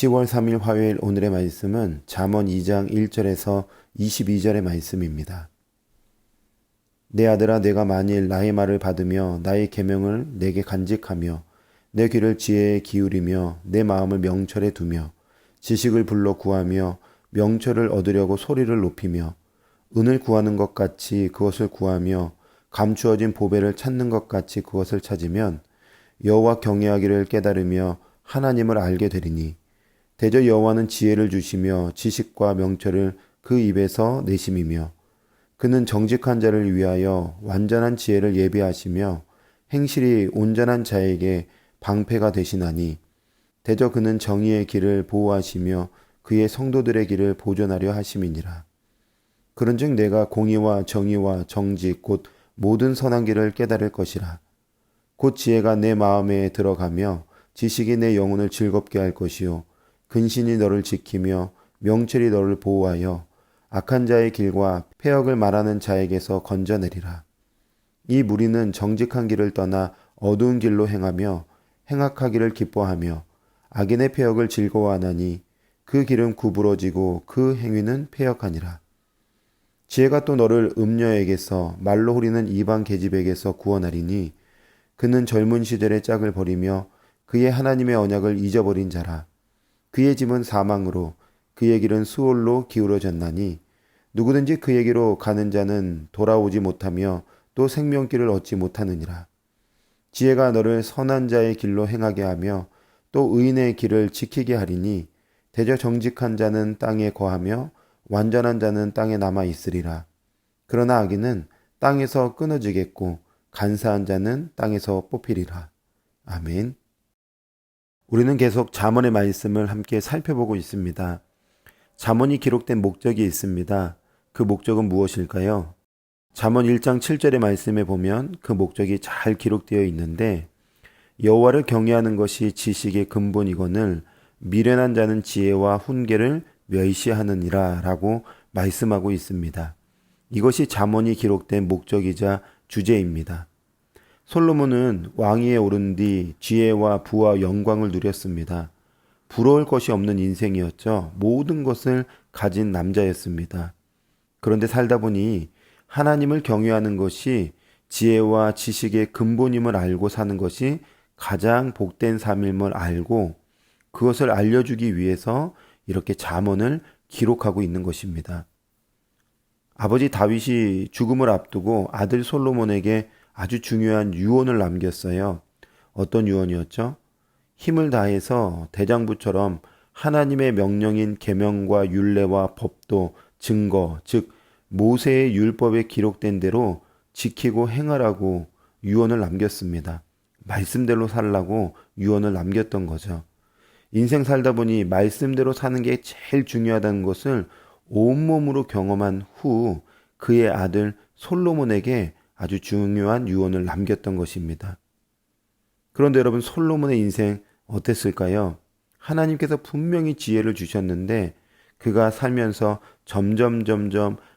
10월 3일 화요일 오늘의 말씀은 잠언 2장 1절에서 22절의 말씀입니다. 내 아들아, 내가 만일 나의 말을 받으며 나의 계명을 내게 간직하며 내 귀를 지혜에 기울이며 내 마음을 명철에 두며 지식을 불러 구하며 명철을 얻으려고 소리를 높이며 은을 구하는 것 같이 그것을 구하며 감추어진 보배를 찾는 것 같이 그것을 찾으면 여호와 경외하기를 깨달으며 하나님을 알게 되리니 대저 여호와는 지혜를 주시며 지식과 명철을 그 입에서 내심이며 그는 정직한 자를 위하여 완전한 지혜를 예비하시며 행실이 온전한 자에게 방패가 되시나니 대저 그는 정의의 길을 보호하시며 그의 성도들의 길을 보존하려 하심이니라. 그런즉 내가 공의와 정의와 정직 곧 모든 선한 길을 깨달을 것이라. 곧 지혜가 내 마음에 들어가며 지식이 내 영혼을 즐겁게 할 것이요 근신이 너를 지키며 명철이 너를 보호하여 악한 자의 길과 패역을 말하는 자에게서 건져내리라. 이 무리는 정직한 길을 떠나 어두운 길로 행하며 행악하기를 기뻐하며 악인의 패역을 즐거워하나니 그 길은 구부러지고 그 행위는 패역하니라. 지혜가 또 너를 음녀에게서 말로 후리는 이방 계집에게서 구원하리니 그는 젊은 시절의 짝을 버리며 그의 하나님의 언약을 잊어버린 자라. 그의 짐은 사망으로 그의 길은 수월로 기울어졌나니 누구든지 그에게로 가는 자는 돌아오지 못하며 또 생명길을 얻지 못하느니라. 지혜가 너를 선한 자의 길로 행하게 하며 또 의인의 길을 지키게 하리니 대저 정직한 자는 땅에 거하며 완전한 자는 땅에 남아 있으리라. 그러나 악인은 땅에서 끊어지겠고 간사한 자는 땅에서 뽑히리라. 아멘. 우리는 계속 잠언의 말씀을 함께 살펴보고 있습니다. 잠언이 기록된 목적이 있습니다. 그 목적은 무엇일까요? 잠언 1장 7절의 말씀에 보면 그 목적이 잘 기록되어 있는데 여호와를 경외하는 것이 지식의 근본이거늘 미련한 자는 지혜와 훈계를 멸시하느니라 라고 말씀하고 있습니다. 이것이 잠언이 기록된 목적이자 주제입니다. 솔로몬은 왕위에 오른 뒤 지혜와 부와 영광을 누렸습니다. 부러울 것이 없는 인생이었죠. 모든 것을 가진 남자였습니다. 그런데 살다 보니 하나님을 경외하는 것이 지혜와 지식의 근본임을 알고 사는 것이 가장 복된 삶임을 알고 그것을 알려주기 위해서 이렇게 잠언을 기록하고 있는 것입니다. 아버지 다윗이 죽음을 앞두고 아들 솔로몬에게 아주 중요한 유언을 남겼어요. 어떤 유언이었죠? 힘을 다해서 대장부처럼 하나님의 명령인 계명과 율례와 법도 증거, 즉 모세의 율법에 기록된 대로 지키고 행하라고 유언을 남겼습니다. 말씀대로 살라고 유언을 남겼던 거죠. 인생 살다 보니 말씀대로 사는 게 제일 중요하다는 것을 온몸으로 경험한 후 그의 아들 솔로몬에게 아주 중요한 유언을 남겼던 것입니다. 그런데 여러분, 솔로몬의 인생 어땠을까요? 하나님께서 분명히 지혜를 주셨는데 그가 살면서 점점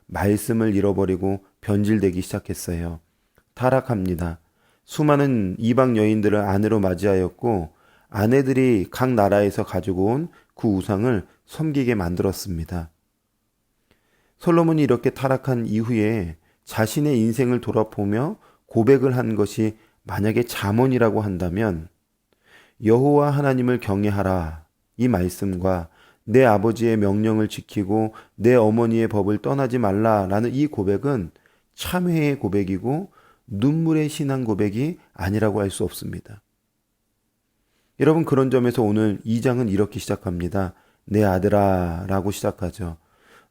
말씀을 잃어버리고 변질되기 시작했어요. 타락합니다. 수많은 이방 여인들을 아내로 맞이하였고 아내들이 각 나라에서 가지고 온 그 우상을 섬기게 만들었습니다. 솔로몬이 이렇게 타락한 이후에 자신의 인생을 돌아보며 고백을 한 것이 만약에 잠언이라고 한다면 여호와 하나님을 경외하라 이 말씀과 내 아버지의 명령을 지키고 내 어머니의 법을 떠나지 말라라는 이 고백은 참회의 고백이고 눈물의 신앙 고백이 아니라고 할 수 없습니다. 여러분, 그런 점에서 오늘 2장은 이렇게 시작합니다. 내 아들아 라고 시작하죠.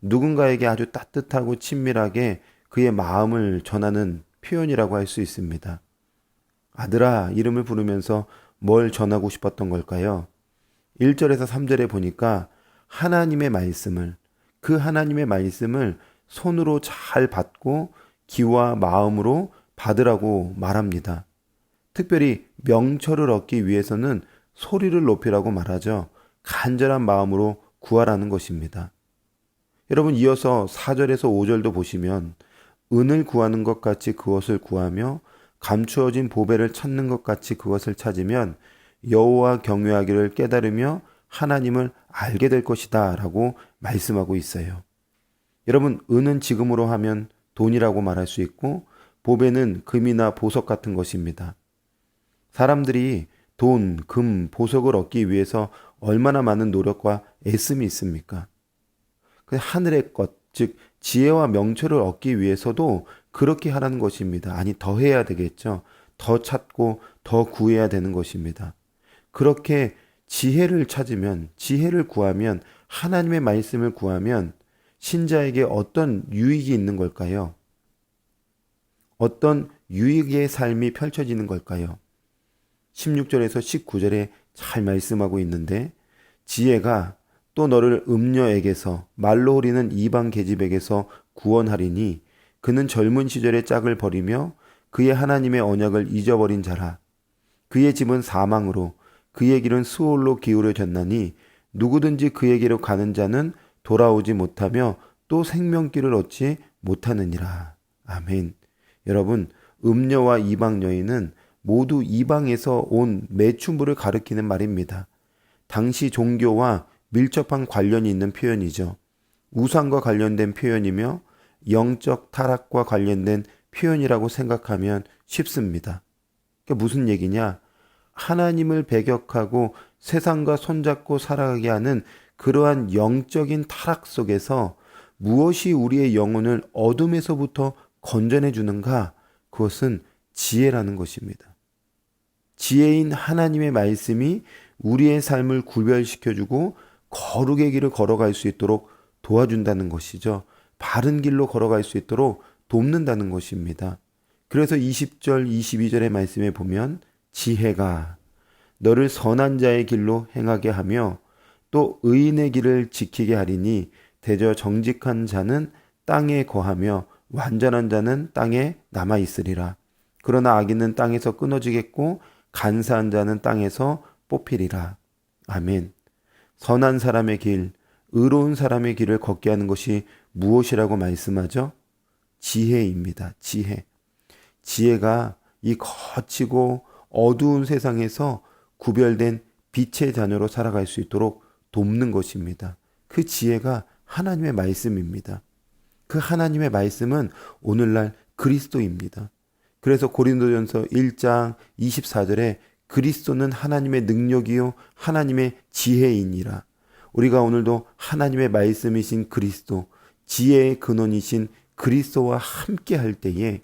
누군가에게 아주 따뜻하고 친밀하게 그의 마음을 전하는 표현이라고 할 수 있습니다. 아들아 이름을 부르면서 뭘 전하고 싶었던 걸까요? 1절에서 3절에 보니까 하나님의 말씀을, 그 하나님의 말씀을 손으로 잘 받고 귀와 마음으로 받으라고 말합니다. 특별히 명철을 얻기 위해서는 소리를 높이라고 말하죠. 간절한 마음으로 구하라는 것입니다. 여러분, 이어서 4절에서 5절도 보시면 은을 구하는 것 같이 그것을 구하며 감추어진 보배를 찾는 것 같이 그것을 찾으면 여호와 경외하기를 깨달으며 하나님을 알게 될 것이다 라고 말씀하고 있어요. 여러분, 은은 지금으로 하면 돈이라고 말할 수 있고 보배는 금이나 보석 같은 것입니다. 사람들이 돈, 금, 보석을 얻기 위해서 얼마나 많은 노력과 애씀이 있습니까? 하늘의 것, 즉 지혜와 명철을 얻기 위해서도 그렇게 하라는 것입니다. 아니, 더 해야 되겠죠. 더 찾고 더 구해야 되는 것입니다. 그렇게 지혜를 찾으면, 지혜를 구하면, 하나님의 말씀을 구하면 신자에게 어떤 유익이 있는 걸까요? 어떤 유익의 삶이 펼쳐지는 걸까요? 16절에서 19절에 잘 말씀하고 있는데, 지혜가 또 너를 음녀에게서 말로 홀리는 이방 계집에게서 구원하리니 그는 젊은 시절의 짝을 버리며 그의 하나님의 언약을 잊어버린 자라. 그의 집은 사망으로 그의 길은 수올로 기울어졌나니 누구든지 그에게로 가는 자는 돌아오지 못하며 또 생명길을 얻지 못하느니라. 아멘. 여러분, 음녀와 이방 여인은 모두 이방에서 온 매춘부를 가리키는 말입니다. 당시 종교와 밀접한 관련이 있는 표현이죠. 우상과 관련된 표현이며 영적 타락과 관련된 표현이라고 생각하면 쉽습니다. 그게 무슨 얘기냐? 하나님을 배격하고 세상과 손잡고 살아가게 하는 그러한 영적인 타락 속에서 무엇이 우리의 영혼을 어둠에서부터 건져내 주는가? 그것은 지혜라는 것입니다. 지혜인 하나님의 말씀이 우리의 삶을 구별시켜주고 거룩의 길을 걸어갈 수 있도록 도와준다는 것이죠. 바른 길로 걸어갈 수 있도록 돕는다는 것입니다. 그래서 20절, 22절의 말씀에 보면 지혜가 너를 선한 자의 길로 행하게 하며 또 의인의 길을 지키게 하리니 대저 정직한 자는 땅에 거하며 완전한 자는 땅에 남아 있으리라. 그러나 악인은 땅에서 끊어지겠고 간사한 자는 땅에서 뽑히리라. 아멘. 선한 사람의 길, 의로운 사람의 길을 걷게 하는 것이 무엇이라고 말씀하죠? 지혜입니다. 지혜. 지혜가 이 거치고 어두운 세상에서 구별된 빛의 자녀로 살아갈 수 있도록 돕는 것입니다. 그 지혜가 하나님의 말씀입니다. 그 하나님의 말씀은 오늘날 그리스도입니다. 그래서 고린도전서 1장 24절에 그리스도는 하나님의 능력이요 하나님의 지혜이니라. 우리가 오늘도 하나님의 말씀이신 그리스도, 지혜의 근원이신 그리스도와 함께 할 때에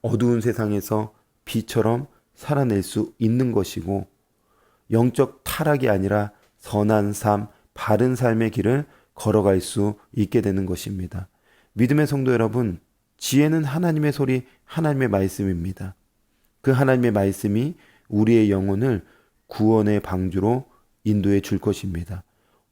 어두운 세상에서 빛처럼 살아낼 수 있는 것이고 영적 타락이 아니라 선한 삶, 바른 삶의 길을 걸어갈 수 있게 되는 것입니다. 믿음의 성도 여러분, 지혜는 하나님의 소리, 하나님의 말씀입니다. 그 하나님의 말씀이 우리의 영혼을 구원의 방주로 인도해 줄 것입니다.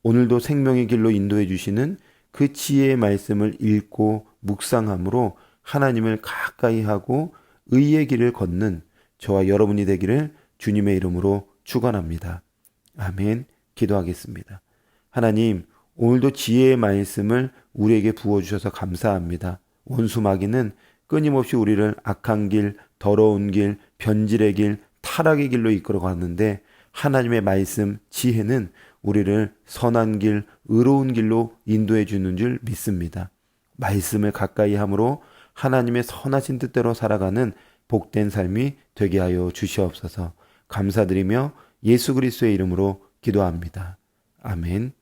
오늘도 생명의 길로 인도해 주시는 그 지혜의 말씀을 읽고 묵상함으로 하나님을 가까이 하고 의의 길을 걷는 저와 여러분이 되기를 주님의 이름으로 축원합니다. 아멘. 기도하겠습니다. 하나님, 오늘도 지혜의 말씀을 우리에게 부어주셔서 감사합니다. 원수 마귀는 끊임없이 우리를 악한 길, 더러운 길, 변질의 길, 타락의 길로 이끌어 갔는데 하나님의 말씀, 지혜는 우리를 선한 길, 의로운 길로 인도해 주는 줄 믿습니다. 말씀을 가까이 함으로 하나님의 선하신 뜻대로 살아가는 복된 삶이 되게 하여 주시옵소서. 감사드리며 예수 그리스도의 이름으로 기도합니다. 아멘.